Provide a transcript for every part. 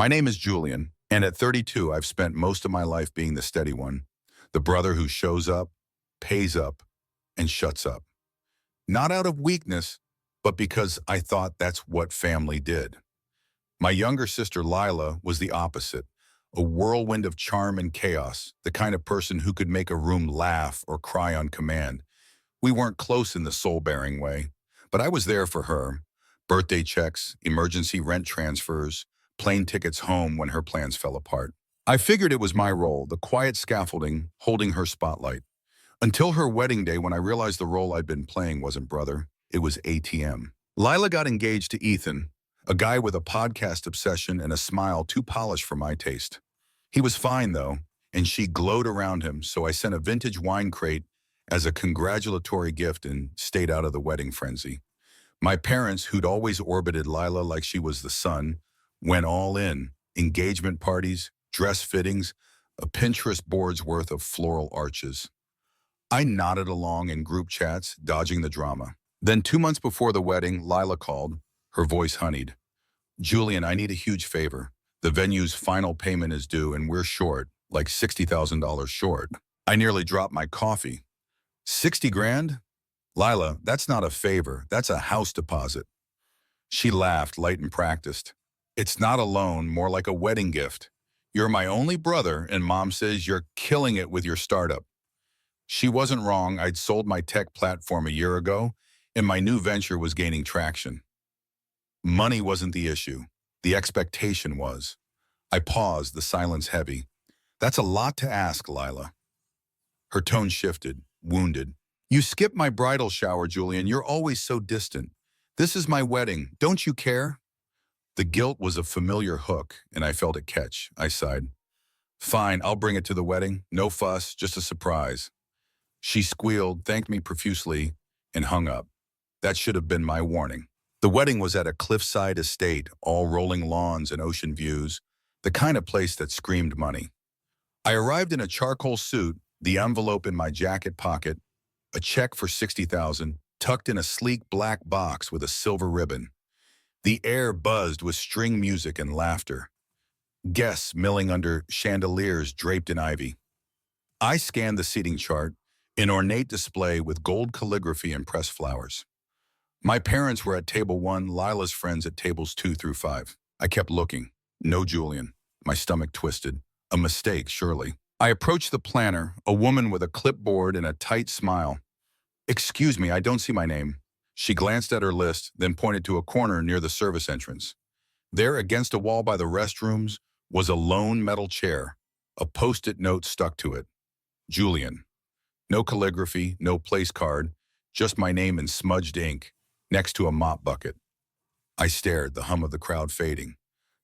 My name is Julian, and at 32, I've spent most of my life being the steady one, the brother who shows up, pays up, and shuts up. Not out of weakness, but because I thought that's what family did. My younger sister Lila was the opposite, a whirlwind of charm and chaos, the kind of person who could make a room laugh or cry on command. We weren't close in the soul-bearing way, but I was there for her. Birthday checks, emergency rent transfers, plane tickets home when her plans fell apart. I figured it was my role, the quiet scaffolding, holding her spotlight. Until her wedding day when I realized the role I'd been playing wasn't brother, it was ATM. Lila got engaged to Ethan, a guy with a podcast obsession and a smile too polished for my taste. He was fine though, and she glowed around him, so I sent a vintage wine crate as a congratulatory gift and stayed out of the wedding frenzy. My parents, who'd always orbited Lila like she was the sun, went all in. Engagement parties, dress fittings, a Pinterest board's worth of floral arches. I nodded along in group chats, dodging the drama. Then 2 months before the wedding, Lila called, her voice honeyed. Julian, I need a huge favor. The venue's final payment is due and we're short, like $60,000 short. I nearly dropped my coffee. 60 grand? Lila, that's not a favor, that's a house deposit. She laughed, light and practiced. It's not a loan, more like a wedding gift. You're my only brother, and Mom says you're killing it with your startup. She wasn't wrong. I'd sold my tech platform a year ago, and my new venture was gaining traction. Money wasn't the issue. The expectation was. I paused, the silence heavy. That's a lot to ask, Lila. Her tone shifted, wounded. You skipped my bridal shower, Julian. You're always so distant. This is my wedding. Don't you care? The guilt was a familiar hook, and I felt it catch. I sighed. Fine, I'll bring it to the wedding. No fuss, just a surprise. She squealed, thanked me profusely, and hung up. That should have been my warning. The wedding was at a cliffside estate, all rolling lawns and ocean views, the kind of place that screamed money. I arrived in a charcoal suit, the envelope in my jacket pocket, a check for $60,000, tucked in a sleek black box with a silver ribbon. The air buzzed with string music and laughter. Guests milling under chandeliers draped in ivy. I scanned the seating chart, an ornate display with gold calligraphy and pressed flowers. My parents were at table 1, Lila's friends at tables 2 through 5. I kept looking. No Julian. My stomach twisted. A mistake, surely. I approached the planner, a woman with a clipboard and a tight smile. Excuse me, I don't see my name. She glanced at her list, then pointed to a corner near the service entrance. There, against a wall by the restrooms, was a lone metal chair, a post-it note stuck to it. Julian. No calligraphy, no place card, just my name in smudged ink, next to a mop bucket. I stared, the hum of the crowd fading.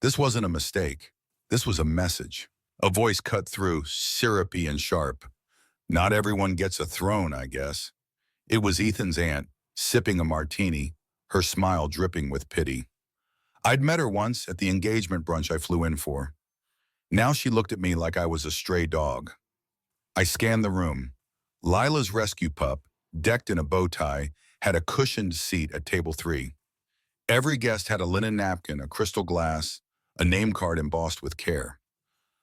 This wasn't a mistake. This was a message. A voice cut through, syrupy and sharp. Not everyone gets a throne, I guess. It was Ethan's aunt, sipping a martini, her smile dripping with pity. I'd met her once at the engagement brunch I flew in for. Now she looked at me like I was a stray dog. I scanned the room. Lila's rescue pup, decked in a bow tie, had a cushioned seat at table 3. Every guest had a linen napkin, a crystal glass, a name card embossed with care.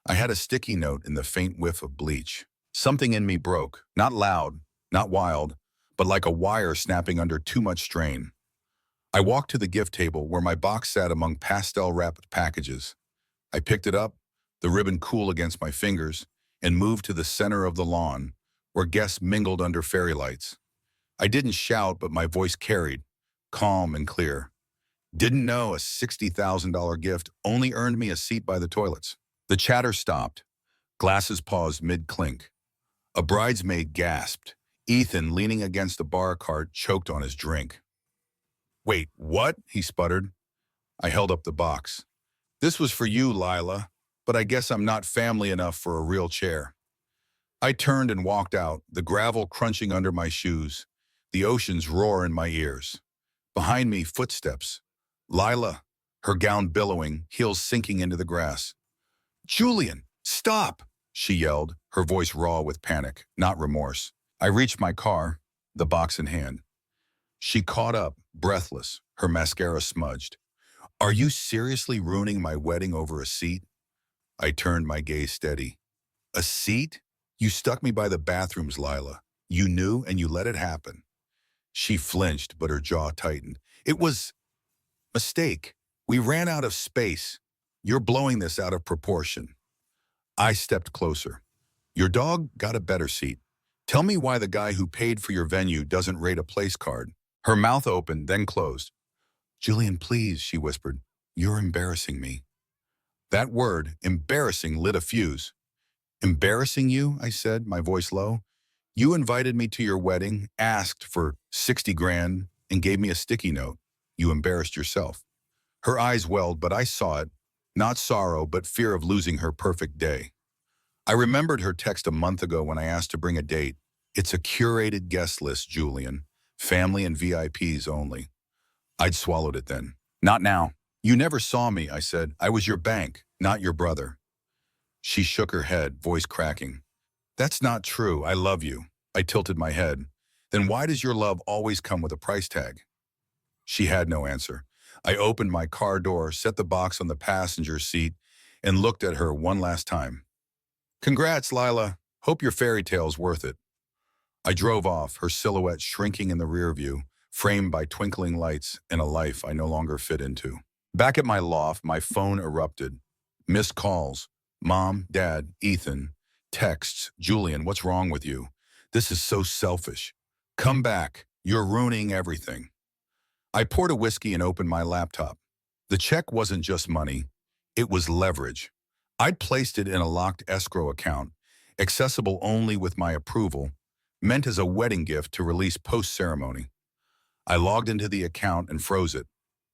I had a sticky note in the faint whiff of bleach. Something in me broke, not loud, not wild, but like a wire snapping under too much strain. I walked to the gift table where my box sat among pastel-wrapped packages. I picked it up, the ribbon cool against my fingers, and moved to the center of the lawn, where guests mingled under fairy lights. I didn't shout, but my voice carried, calm and clear. Didn't know a $60,000 gift only earned me a seat by the toilets. The chatter stopped. Glasses paused mid-clink. A bridesmaid gasped. Ethan, leaning against the bar cart, choked on his drink. Wait, what? He sputtered. I held up the box. This was for you, Lila, but I guess I'm not family enough for a real chair. I turned and walked out, the gravel crunching under my shoes, the ocean's roar in my ears. Behind me, footsteps. Lila, her gown billowing, heels sinking into the grass. Julian, stop, she yelled, her voice raw with panic, not remorse. I reached my car, the box in hand. She caught up, breathless, her mascara smudged. Are you seriously ruining my wedding over a seat? I turned my gaze steady. A seat? You stuck me by the bathrooms, Lila. You knew and you let it happen. She flinched, but her jaw tightened. It was mistake. We ran out of space. You're blowing this out of proportion. I stepped closer. Your dog got a better seat. Tell me why the guy who paid for your venue doesn't rate a place card. Her mouth opened, then closed. Julian, please, she whispered. You're embarrassing me. That word, embarrassing, lit a fuse. Embarrassing you, I said, my voice low. You invited me to your wedding, asked for 60 grand, and gave me a sticky note. You embarrassed yourself. Her eyes welled, but I saw it. Not sorrow, but fear of losing her perfect day. I remembered her text a month ago when I asked to bring a date. It's a curated guest list, Julian. Family and VIPs only. I'd swallowed it then. Not now. You never saw me, I said. I was your bank, not your brother. She shook her head, voice cracking. That's not true. I love you. I tilted my head. Then why does your love always come with a price tag? She had no answer. I opened my car door, set the box on the passenger seat, and looked at her one last time. Congrats, Lila. Hope your fairy tale's worth it. I drove off, her silhouette shrinking in the rear view, framed by twinkling lights and a life I no longer fit into. Back at my loft, my phone erupted. Missed calls. Mom, Dad, Ethan. Texts. Julian, what's wrong with you? This is so selfish. Come back. You're ruining everything. I poured a whiskey and opened my laptop. The check wasn't just money. It was leverage. I'd placed it in a locked escrow account, accessible only with my approval, meant as a wedding gift to release post-ceremony. I logged into the account and froze it.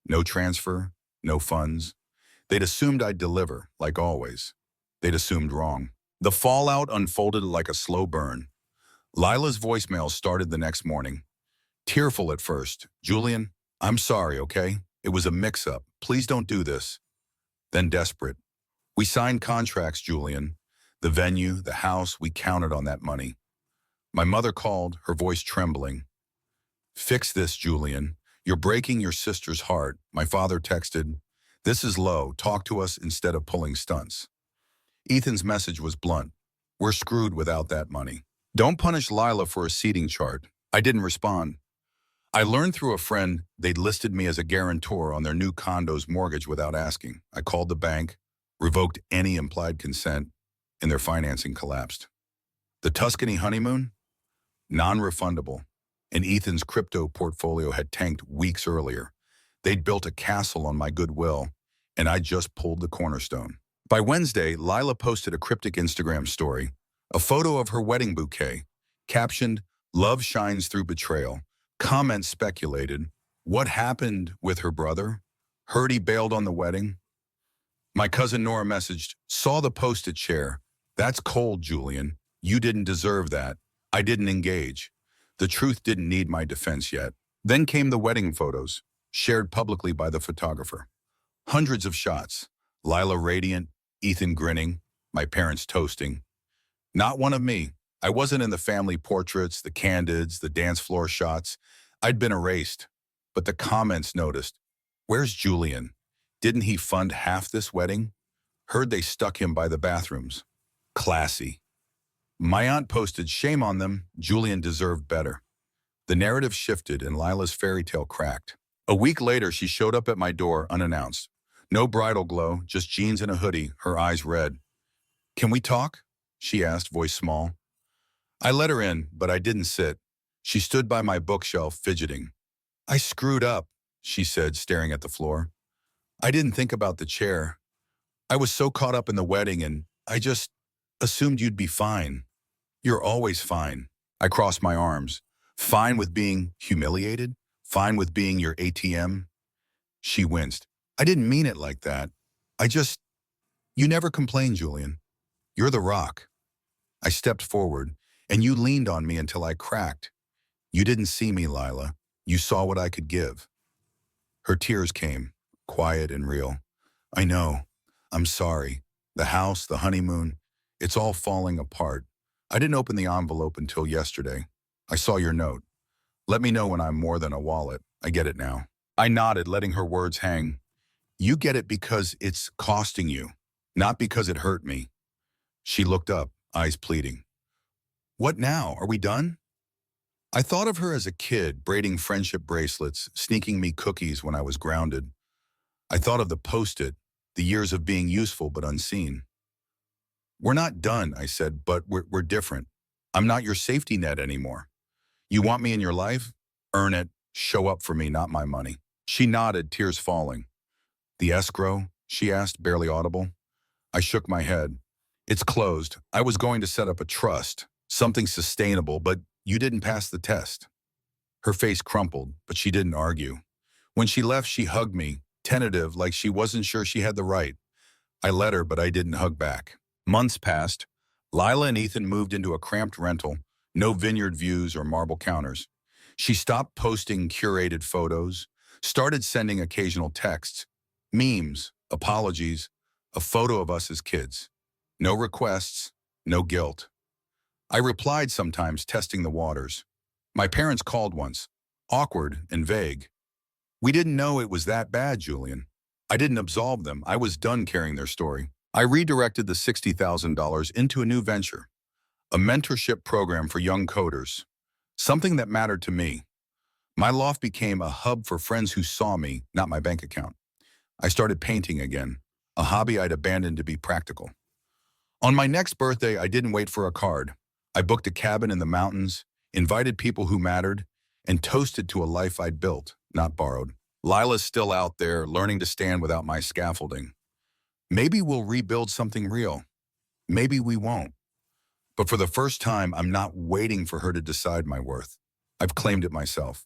No transfer, no funds. They'd assumed I'd deliver, like always. They'd assumed wrong. The fallout unfolded like a slow burn. Lila's voicemail started the next morning. Tearful at first. Julian, I'm sorry, okay? It was a mix-up. Please don't do this. Then desperate. We signed contracts, Julian. The venue, the house, we counted on that money. My mother called, her voice trembling. Fix this, Julian. You're breaking your sister's heart. My father texted, this is low. Talk to us instead of pulling stunts. Ethan's message was blunt. We're screwed without that money. Don't punish Lila for a seating chart. I didn't respond. I learned through a friend they'd listed me as a guarantor on their new condo's mortgage without asking. I called the bank, revoked any implied consent, and their financing collapsed. The Tuscany honeymoon? Non-refundable. And Ethan's crypto portfolio had tanked weeks earlier. They'd built a castle on my goodwill, and I just pulled the cornerstone. By Wednesday, Lila posted a cryptic Instagram story, a photo of her wedding bouquet, captioned, Love shines through betrayal. Comments speculated, what happened with her brother? Heard he bailed on the wedding? My cousin Nora messaged, saw the post at share. That's cold, Julian. You didn't deserve that. I didn't engage. The truth didn't need my defense yet. Then came the wedding photos, shared publicly by the photographer. Hundreds of shots. Lila radiant, Ethan grinning, my parents toasting. Not one of me. I wasn't in the family portraits, the candids, the dance floor shots. I'd been erased. But the comments noticed. Where's Julian? Didn't he fund half this wedding? Heard they stuck him by the bathrooms. Classy. My aunt posted, shame on them. Julian deserved better. The narrative shifted and Lila's fairy tale cracked. A week later, she showed up at my door unannounced. No bridal glow, just jeans and a hoodie, her eyes red. Can we talk? She asked, voice small. I let her in, but I didn't sit. She stood by my bookshelf, fidgeting. I screwed up, she said, staring at the floor. I didn't think about the chair. I was so caught up in the wedding and I just assumed you'd be fine. You're always fine. I crossed my arms. Fine with being humiliated? Fine with being your ATM? She winced. I didn't mean it like that. You never complain, Julian. You're the rock. I stepped forward, and you leaned on me until I cracked. You didn't see me, Lila. You saw what I could give. Her tears came, quiet and real. I know. I'm sorry. The house, the honeymoon, it's all falling apart. I didn't open the envelope until yesterday. I saw your note. Let me know when I'm more than a wallet. I get it now. I nodded, letting her words hang. You get it because it's costing you, not because it hurt me. She looked up, eyes pleading. What now? Are we done? I thought of her as a kid, braiding friendship bracelets, sneaking me cookies when I was grounded. I thought of the post-it, the years of being useful but unseen. We're not done, I said, but we're different. I'm not your safety net anymore. You want me in your life? Earn it. Show up for me, not my money. She nodded, tears falling. The escrow? She asked, barely audible. I shook my head. It's closed. I was going to set up a trust, something sustainable, but you didn't pass the test. Her face crumpled, but she didn't argue. When she left, she hugged me, tentative, like she wasn't sure she had the right. I let her, but I didn't hug back. Months passed. Lila and Ethan moved into a cramped rental, no vineyard views or marble counters. She stopped posting curated photos, started sending occasional texts, memes, apologies, a photo of us as kids. No requests, no guilt. I replied sometimes, testing the waters. My parents called once, awkward and vague. We didn't know it was that bad, Julian. I didn't absolve them. I was done carrying their story. I redirected the $60,000 into a new venture, a mentorship program for young coders, something that mattered to me. My loft became a hub for friends who saw me, not my bank account. I started painting again, a hobby I'd abandoned to be practical. On my next birthday, I didn't wait for a card. I booked a cabin in the mountains, invited people who mattered, and toasted to a life I'd built, not borrowed. Lila's still out there, learning to stand without my scaffolding. Maybe we'll rebuild something real. Maybe we won't. But for the first time, I'm not waiting for her to decide my worth. I've claimed it myself.